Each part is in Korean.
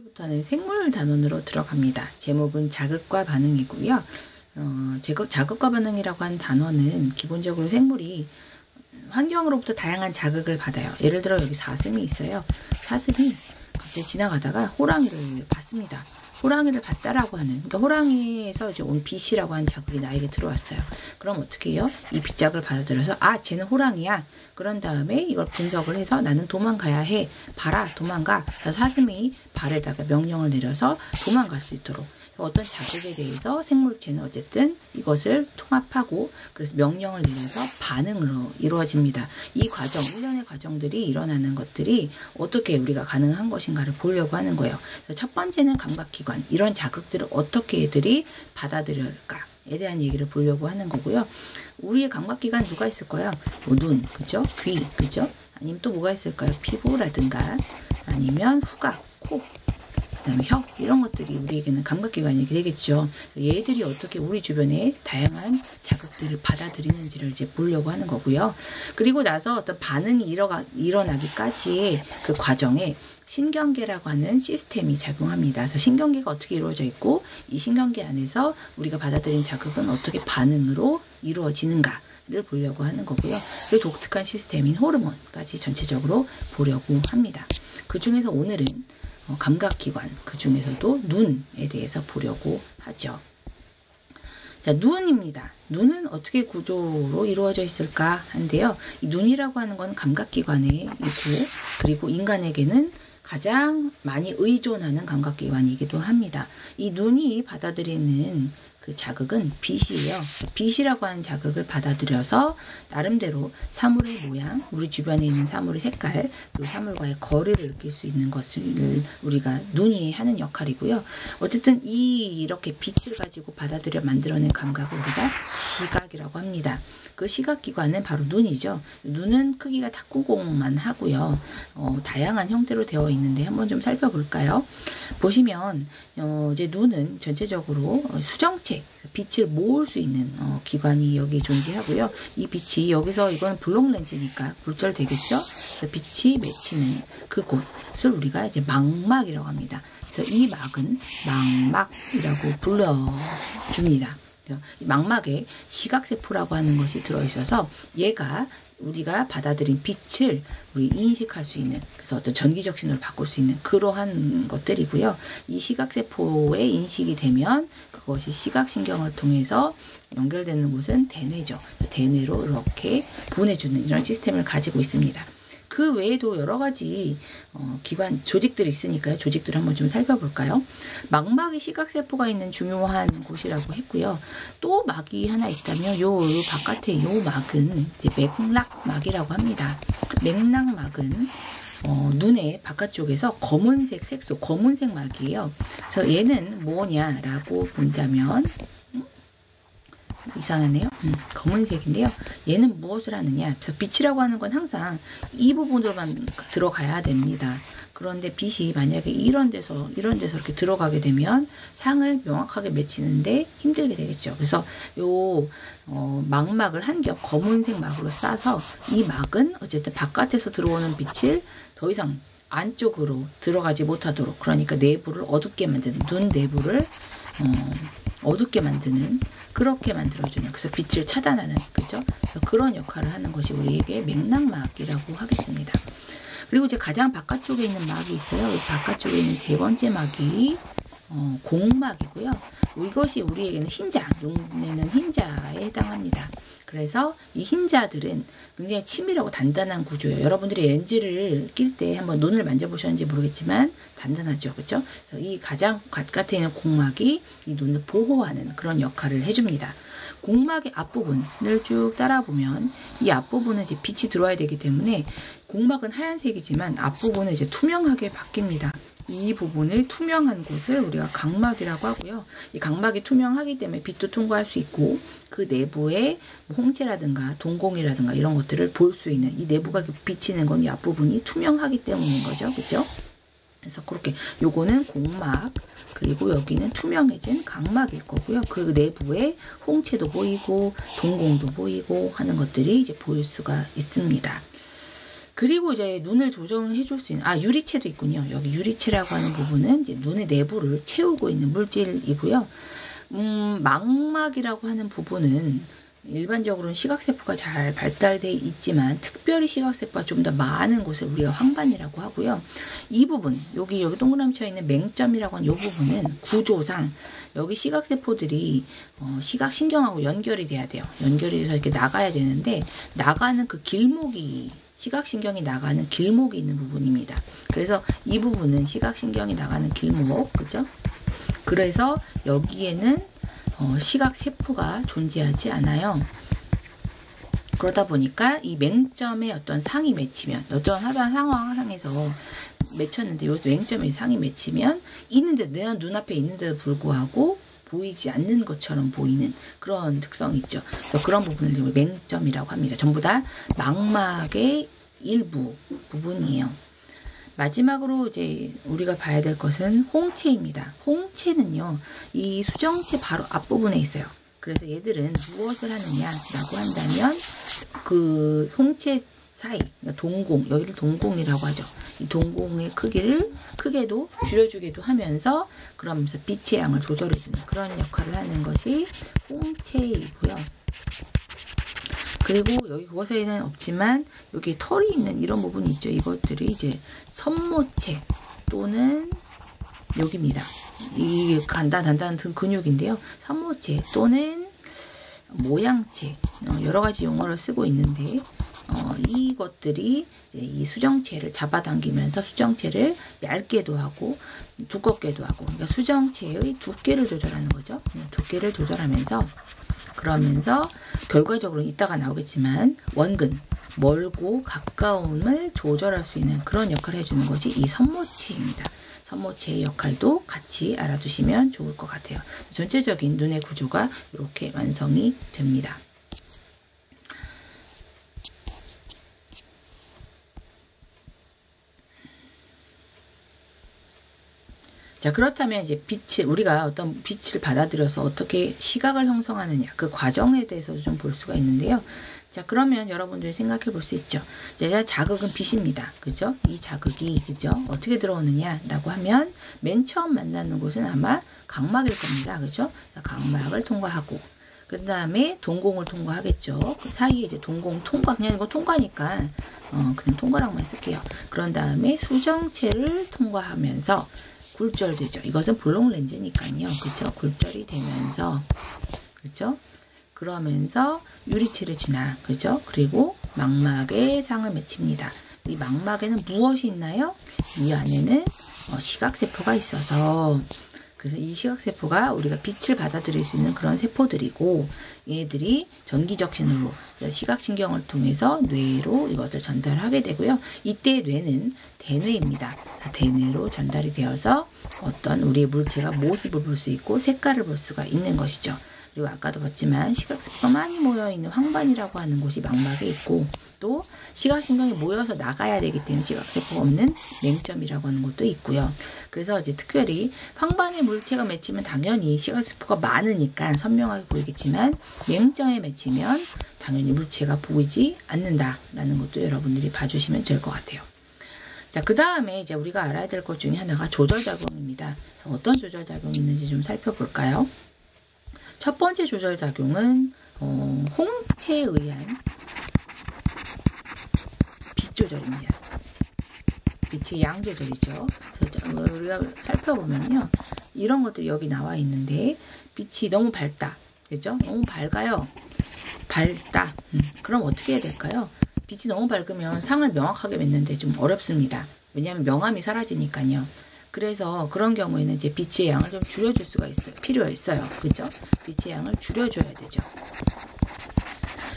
오늘부터는 생물 단원으로 들어갑니다. 제목은 자극과 반응이고요. 자극과 반응이라고 한 단원은 기본적으로 생물이 환경으로부터 다양한 자극을 받아요. 예를 들어 여기 사슴이 있어요. 사슴이 갑자기 지나가다가 호랑이를 봤습니다. 호랑이를 봤다라고 하는, 그러니까 호랑이에서 이제 온 빛이라고 하는 자극이 나에게 들어왔어요. 그럼 어떻게 해요? 이 빛자극을 받아들여서 쟤는 호랑이야. 그런 다음에 이걸 분석을 해서 나는 도망가야 해. 봐라, 도망가. 그래서 사슴이 발에다가 명령을 내려서 도망갈 수 있도록. 어떤 자극에 대해서 생물체는 어쨌든 이것을 통합하고 그래서 명령을 내려서 반응으로 이루어집니다. 이 과정, 일련의 과정들이 일어나는 것들이 어떻게 우리가 가능한 것인가를 보려고 하는 거예요. 첫 번째는 감각기관, 이런 자극들을 어떻게 애들이 받아들일까에 대한 얘기를 보려고 하는 거고요. 우리의 감각기관 누가 있을까요? 눈, 그죠? 귀, 그죠? 아니면 또 뭐가 있을까요? 피부라든가 아니면 후각, 코, 그다음에 혀, 이런 것들이 우리에게는 감각기관이 되겠죠. 얘들이 어떻게 우리 주변에 다양한 자극들을 받아들이는지를 이제 보려고 하는 거고요. 그리고 나서 어떤 반응이 일어나기까지의 그 과정에 신경계라고 하는 시스템이 작용합니다. 그래서 신경계가 어떻게 이루어져 있고 이 신경계 안에서 우리가 받아들인 자극은 어떻게 반응으로 이루어지는가를 보려고 하는 거고요. 그 독특한 시스템인 호르몬까지 전체적으로 보려고 합니다. 그 중에서 오늘은 감각기관, 그 중에서도 눈에 대해서 보려고 하죠. 자, 눈입니다. 눈은 어떻게 구조로 이루어져 있을까 한데요. 이 눈이라고 하는 건 감각기관의 일부, 그리고 인간에게는 가장 많이 의존하는 감각기관이기도 합니다. 이 눈이 받아들이는 그 자극은 빛이에요. 빛이라고 하는 자극을 받아들여서 나름대로 사물의 모양, 우리 주변에 있는 사물의 색깔, 그 사물과의 거리를 느낄 수 있는 것을 우리가 눈이 하는 역할이고요. 어쨌든 이렇게 빛을 가지고 받아들여 만들어낸 감각을 우리가 시각이라고 합니다. 그 시각기관은 바로 눈이죠. 눈은 크기가 탁구공만 하고요. 다양한 형태로 되어 있는데 한번 좀 살펴볼까요? 보시면 이제 눈은 전체적으로 수정체, 빛을 모을 수 있는 기관이 여기 존재하고요. 이 빛이 여기서 이건 블록 렌즈니까 굴절되겠죠. 그래서 빛이 맺히는 그곳을 우리가 이제 망막이라고 합니다. 그래서 이 막은 망막이라고 불러줍니다. 이 망막에 시각세포라고 하는 것이 들어있어서 얘가 우리가 받아들인 빛을 우리 인식할 수 있는, 그래서 어떤 전기적 신호를 바꿀 수 있는 그러한 것들이고요. 이 시각세포에 인식이 되면 그것이 시각신경을 통해서 연결되는 곳은 대뇌죠. 대뇌로 이렇게 보내주는 이런 시스템을 가지고 있습니다. 그 외에도 여러 가지 기관, 조직들이 있으니까요. 조직들을 한번 좀 살펴볼까요? 망막이 시각세포가 있는 중요한 곳이라고 했고요. 또 막이 하나 있다면 요 바깥에 요 막은 이제 맥락막이라고 합니다. 맥락막은 눈의 바깥쪽에서 검은색 색소, 검은색 막이에요. 그래서 얘는 뭐냐라고 본다면 이상하네요. 검은색인데요. 얘는 무엇을 하느냐. 그래서 빛이라고 하는 건 항상 이 부분으로만 들어가야 됩니다. 그런데 빛이 만약에 이런 데서 이렇게 들어가게 되면 상을 명확하게 맺히는데 힘들게 되겠죠. 그래서 요 망막을 한 겹 검은색 막으로 싸서 이 막은 어쨌든 바깥에서 들어오는 빛을 더 이상 안쪽으로 들어가지 못하도록, 그러니까 내부를 어둡게 만드는, 눈 내부를 어둡게 만드는, 그렇게 만들어주는, 그래서 빛을 차단하는, 그죠? 그래서 그런 역할을 하는 것이 우리에게 맥락막이라고 하겠습니다. 그리고 이제 가장 바깥쪽에 있는 막이 있어요. 바깥쪽에 있는 세 번째 막이 공막이고요. 이것이 우리에게는 흰자, 눈에는 흰자에 해당합니다. 그래서 이 흰자들은 굉장히 치밀하고 단단한 구조예요. 여러분들이 렌즈를 낄 때 한번 눈을 만져보셨는지 모르겠지만 단단하죠. 그렇죠? 그래서 이 가장 바깥에 있는 공막이 이 눈을 보호하는 그런 역할을 해줍니다. 공막의 앞부분을 쭉 따라보면 이 앞부분은 이제 빛이 들어와야 되기 때문에 공막은 하얀색이지만 앞부분은 이제 투명하게 바뀝니다. 이 부분을 투명한 곳을 우리가 각막이라고 하고요. 이 각막이 투명하기 때문에 빛도 통과할 수 있고 그 내부에 홍채라든가 동공이라든가 이런 것들을 볼 수 있는, 이 내부가 비치는 건 이 앞부분이 투명하기 때문인 거죠. 그렇죠? 그래서 그렇게 요거는 공막, 그리고 여기는 투명해진 각막일 거고요. 그 내부에 홍채도 보이고 동공도 보이고 하는 것들이 이제 보일 수가 있습니다. 그리고 이제 눈을 조정해 줄 수 있는, 유리체도 있군요. 여기 유리체라고 하는 부분은 이제 눈의 내부를 채우고 있는 물질이고요. 망막이라고 하는 부분은 일반적으로는 시각세포가 잘 발달되어 있지만 특별히 시각세포가 좀 더 많은 곳을 우리가 황반이라고 하고요. 이 부분, 여기 동그라미 쳐 있는 맹점이라고 하는 이 부분은 구조상 여기 시각세포들이 시각신경하고 연결이 돼야 돼요. 연결이 돼서 이렇게 나가야 되는데 나가는 그 길목이 시각신경이 나가는 길목이 있는 부분입니다. 그래서 이 부분은 시각신경이 나가는 길목, 그죠? 그래서 여기에는 시각세포가 존재하지 않아요. 그러다 보니까 이 맹점에 어떤 상이 맺히면, 여전하다는 상황에서 맺혔는데 여기서 맹점에 상이 맺히면 있는데 내 눈앞에 있는데도 불구하고 보이지 않는 것처럼 보이는 그런 특성이 있죠. 그래서 그런 부분을 맹점이라고 합니다. 전부 다 망막의 일부 부분이에요. 마지막으로 이제 우리가 봐야 될 것은 홍채입니다. 홍채는요, 이 수정체 바로 앞부분에 있어요. 그래서 얘들은 무엇을 하느냐라고 한다면 그 홍채 사이, 동공, 여기를 동공이라고 하죠. 이 동공의 크게도 줄여주기도 하면서 그러면서 빛의 양을 조절해주는 그런 역할을 하는 것이 홍채이고요. 그리고 여기 그것에는 없지만 여기 털이 있는 이런 부분이 있죠. 이것들이 이제 선모체 또는 여기입니다. 이 단단한 등 근육인데요. 선모체 또는 모양체, 여러 가지 용어를 쓰고 있는데 이것들이 이제 이 수정체를 잡아당기면서 수정체를 얇게도 하고 두껍게도 하고, 그러니까 수정체의 두께를 조절하는 거죠. 두께를 조절하면서 그러면서 결과적으로 이따가 나오겠지만 원근, 멀고 가까움을 조절할 수 있는 그런 역할을 해주는 것이 이 선모체입니다. 선모체의 역할도 같이 알아두시면 좋을 것 같아요. 전체적인 눈의 구조가 이렇게 완성이 됩니다. 자, 그렇다면 이제 우리가 어떤 빛을 받아들여서 어떻게 시각을 형성하느냐, 그 과정에 대해서도 좀 볼 수가 있는데요. 자, 그러면 여러분들이 생각해 볼 수 있죠. 자, 자극은 빛입니다. 그죠? 이 자극이, 그죠? 어떻게 들어오느냐라고 하면 맨 처음 만나는 곳은 아마 각막일 겁니다. 그죠? 자, 각막을 통과하고, 그 다음에 동공을 통과하겠죠. 그 사이에 이제 동공 통과, 그냥 이거 통과니까, 그냥 통과랑만 쓸게요. 그런 다음에 수정체를 통과하면서 굴절되죠. 이것은 볼록 렌즈니까요. 그죠? 굴절이 되면서, 그죠? 그러면서 유리체를 지나, 그죠? 그리고 망막에 상을 맺힙니다. 이 망막에는 무엇이 있나요? 이 안에는 시각세포가 있어서, 그래서 이 시각세포가 우리가 빛을 받아들일 수 있는 그런 세포들이고, 얘들이 전기적 신호로 시각신경을 통해서 뇌로 이것을 전달하게 되고요. 이때 뇌는 대뇌입니다. 대뇌로 전달이 되어서 어떤 우리의 물체가 모습을 볼 수 있고 색깔을 볼 수가 있는 것이죠. 그리고 아까도 봤지만 시각세포가 많이 모여있는 황반이라고 하는 곳이 망막에 있고, 또 시각신경이 모여서 나가야 되기 때문에 시각세포가 없는 맹점이라고 하는 것도 있고요. 그래서 이제 특별히 황반에 물체가 맺히면 당연히 시각세포가 많으니까 선명하게 보이겠지만 맹점에 맺히면 당연히 물체가 보이지 않는다라는 것도 여러분들이 봐주시면 될 것 같아요. 자, 그 다음에 이제 우리가 알아야 될 것 중에 하나가 조절작용입니다. 어떤 조절작용이 있는지 좀 살펴볼까요? 첫 번째 조절작용은 홍채에 의한 빛 조절입니다. 빛의 양 조절이죠. 우리가 살펴보면요, 이런 것들이 여기 나와 있는데 빛이 너무 밝다, 그죠? 너무 밝아요. 밝다. 그럼 어떻게 해야 될까요? 빛이 너무 밝으면 상을 명확하게 맺는데 좀 어렵습니다. 왜냐하면 명암이 사라지니까요. 그래서 그런 경우에는 이제 빛의 양을 좀 줄여줄 수가 필요했어요. 그죠? 빛의 양을 줄여줘야 되죠.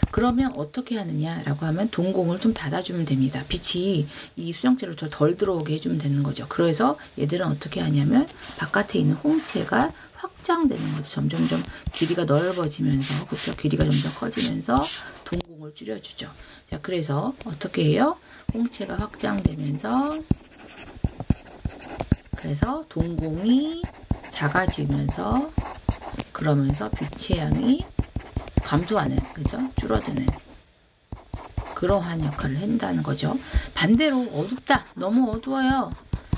그러면 어떻게 하느냐라고 하면 동공을 좀 닫아주면 됩니다. 빛이 이 수정체로 덜 들어오게 해주면 되는 거죠. 그래서 얘들은 어떻게 하냐면 바깥에 있는 홍채가 확장되는 거죠. 점점점 길이가 넓어지면서, 그렇죠? 길이가 점점 커지면서 동공을 줄여주죠. 자, 그래서 어떻게 해요? 홍채가 확장되면서, 그래서 동공이 작아지면서, 그러면서 빛의 양이 감소하는, 그죠? 줄어드는 그러한 역할을 한다는 거죠. 반대로 어둡다, 너무 어두워요.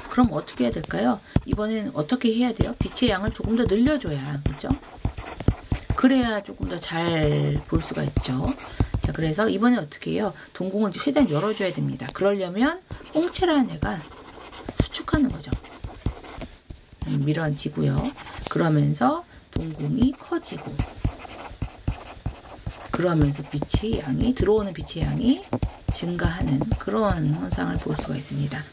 그럼 어떻게 해야 될까요? 이번엔 어떻게 해야 돼요? 빛의 양을 조금 더 늘려줘야, 그죠? 그래야 조금 더 잘 볼 수가 있죠. 자, 그래서 이번에 어떻게 해요? 동공을 최대한 열어줘야 됩니다. 그러려면 홍채라는 애가 수축하는 거죠. 밀어지고요. 그러면서 동공이 커지고, 그러면서 빛의 양이, 들어오는 빛의 양이 증가하는 그런 현상을 볼 수가 있습니다.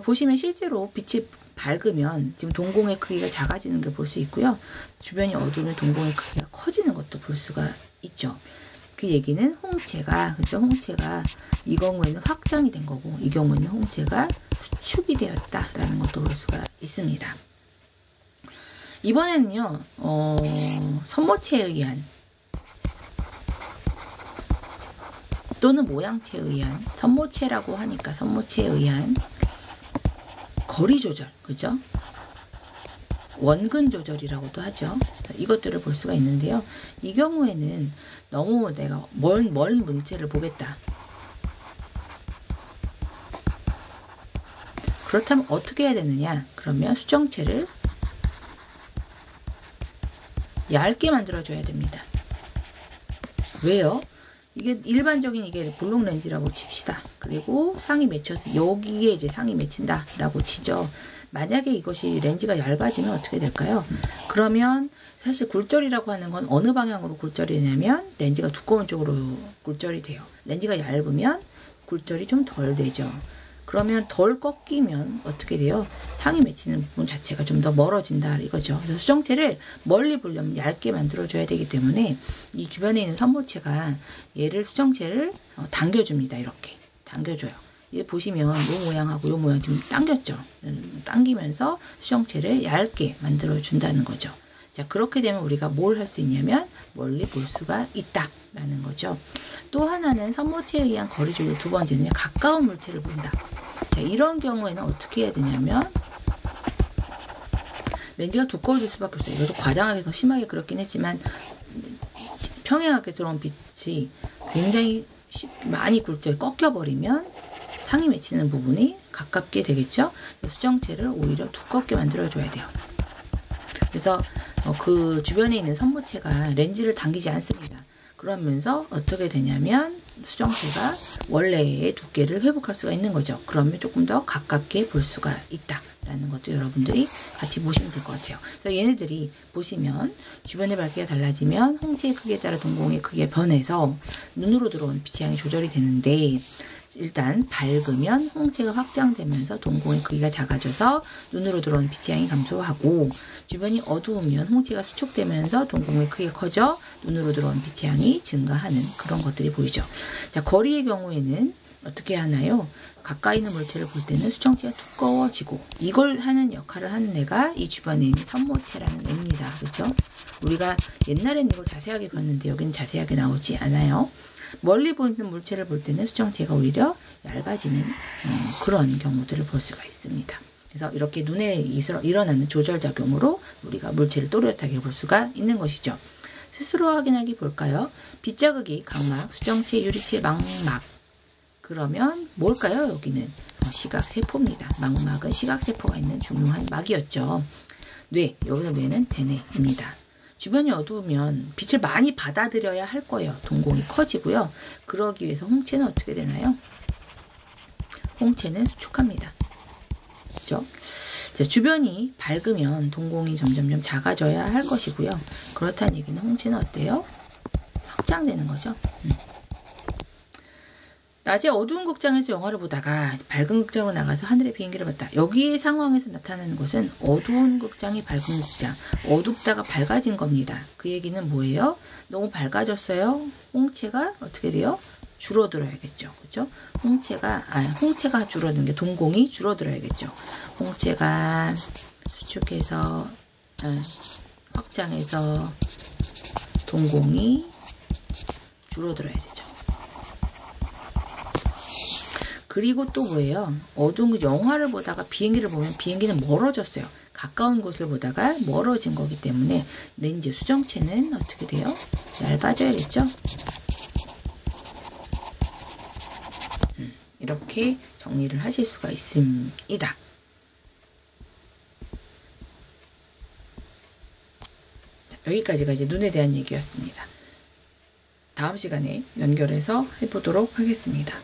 보시면 실제로 빛이 밝으면 지금 동공의 크기가 작아지는 걸 볼 수 있고요. 주변이 어두우면 동공의 크기가 커지는 것도 볼 수가 있죠. 그 얘기는 홍채가, 그죠? 홍채가 이 경우에는 확장이 된 거고, 이 경우에는 홍채가 수축이 되었다라는 것도 볼 수가 있습니다. 이번에는요, 선모체에 의한 또는 모양체에 의한, 선모체라고 하니까 선모체에 의한 거리 조절, 그죠? 원근 조절이라고도 하죠. 이것들을 볼 수가 있는데요. 이 경우에는 너무 내가 먼 문체를 보겠다. 그렇다면 어떻게 해야 되느냐? 그러면 수정체를 얇게 만들어줘야 됩니다. 왜요? 이게 일반적인 이게 볼록 렌즈라고 칩시다. 그리고 상이 맺혀서 여기에 이제 상이 맺힌다라고 치죠. 만약에 이것이 렌즈가 얇아지면 어떻게 될까요? 그러면 사실 굴절이라고 하는 건 어느 방향으로 굴절이 되냐면 렌즈가 두꺼운 쪽으로 굴절이 돼요. 렌즈가 얇으면 굴절이 좀 덜 되죠. 그러면 덜 꺾이면 어떻게 돼요? 상이 맺히는 부분 자체가 좀 더 멀어진다 이거죠. 그래서 수정체를 멀리 보려면 얇게 만들어줘야 되기 때문에 이 주변에 있는 선모체가 얘를 수정체를 당겨줍니다. 이렇게 당겨줘요. 이제 보시면 이 모양하고 이 모양 좀 당겼죠. 당기면서 수정체를 얇게 만들어준다는 거죠. 자, 그렇게 되면 우리가 뭘 할 수 있냐면 멀리 볼 수가 있다라는 거죠. 또 하나는 선모체에 의한 거리 조절, 두 번째는 가까운 물체를 본다. 자, 이런 경우에는 어떻게 해야 되냐면 렌즈가 두꺼워질 수밖에 없어요. 이것도 과장하게 더 심하게 그렇긴 했지만 평행하게 들어온 빛이 굉장히 많이 굴절 꺾여버리면 상이 맺히는 부분이 가깝게 되겠죠. 수정체를 오히려 두껍게 만들어줘야 돼요. 그래서 그 주변에 있는 선모체가 렌즈를 당기지 않습니다. 그러면서 어떻게 되냐면 수정체가 원래의 두께를 회복할 수가 있는 거죠. 그러면 조금 더 가깝게 볼 수가 있다라는 것도 여러분들이 같이 보시면 될 것 같아요. 그래서 얘네들이 보시면 주변의 밝기가 달라지면 홍채의 크기에 따라 동공의 크기가 변해서 눈으로 들어오는 빛의 양이 조절이 되는데, 일단 밝으면 홍채가 확장되면서 동공의 크기가 작아져서 눈으로 들어오는 빛의 양이 감소하고, 주변이 어두우면 홍채가 수축되면서 동공의 크기가 커져 눈으로 들어오는 빛의 양이 증가하는 그런 것들이 보이죠. 자, 거리의 경우에는 어떻게 하나요? 가까이 있는 물체를 볼 때는 수정체가 두꺼워지고, 이걸 하는 역할을 하는 애가 이 주변에 있는 선모체라는 애입니다. 그렇죠? 우리가 옛날에는 이걸 자세하게 봤는데 여기는 자세하게 나오지 않아요. 멀리 보이는 물체를 볼 때는 수정체가 오히려 얇아지는 그런 경우들을 볼 수가 있습니다. 그래서 이렇게 눈에 일어나는 조절작용으로 우리가 물체를 또렷하게 볼 수가 있는 것이죠. 스스로 확인하기 볼까요? 빛자극이 각막, 수정체, 유리체, 망막. 그러면 뭘까요? 여기는 시각세포입니다. 망막은 시각세포가 있는 중요한 막이었죠. 뇌, 여기서 뇌는 대뇌입니다. 주변이 어두우면 빛을 많이 받아들여야 할 거예요. 동공이 커지고요. 그러기 위해서 홍채는 어떻게 되나요? 홍채는 수축합니다. 그렇죠? 자, 주변이 밝으면 동공이 점점점 작아져야 할 것이고요. 그렇다는 얘기는 홍채는 어때요? 확장되는 거죠. 낮에 어두운 극장에서 영화를 보다가 밝은 극장으로 나가서 하늘의 비행기를 봤다. 여기의 상황에서 나타나는 것은 어두운 극장이 밝은 극장, 어둡다가 밝아진 겁니다. 그 얘기는 뭐예요? 너무 밝아졌어요. 홍채가 어떻게 돼요? 줄어들어야겠죠. 그렇죠? 홍채가 줄어드는 게 동공이 줄어들어야겠죠. 홍채가 수축해서 확장해서 동공이 줄어들어야 되죠. 그리고 또 뭐예요? 어두운 영화를 보다가 비행기를 보면 비행기는 멀어졌어요. 가까운 곳을 보다가 멀어진 거기 때문에 렌즈 수정체는 어떻게 돼요? 얇아져야겠죠? 이렇게 정리를 하실 수가 있습니다. 자, 여기까지가 이제 눈에 대한 얘기였습니다. 다음 시간에 연결해서 해보도록 하겠습니다.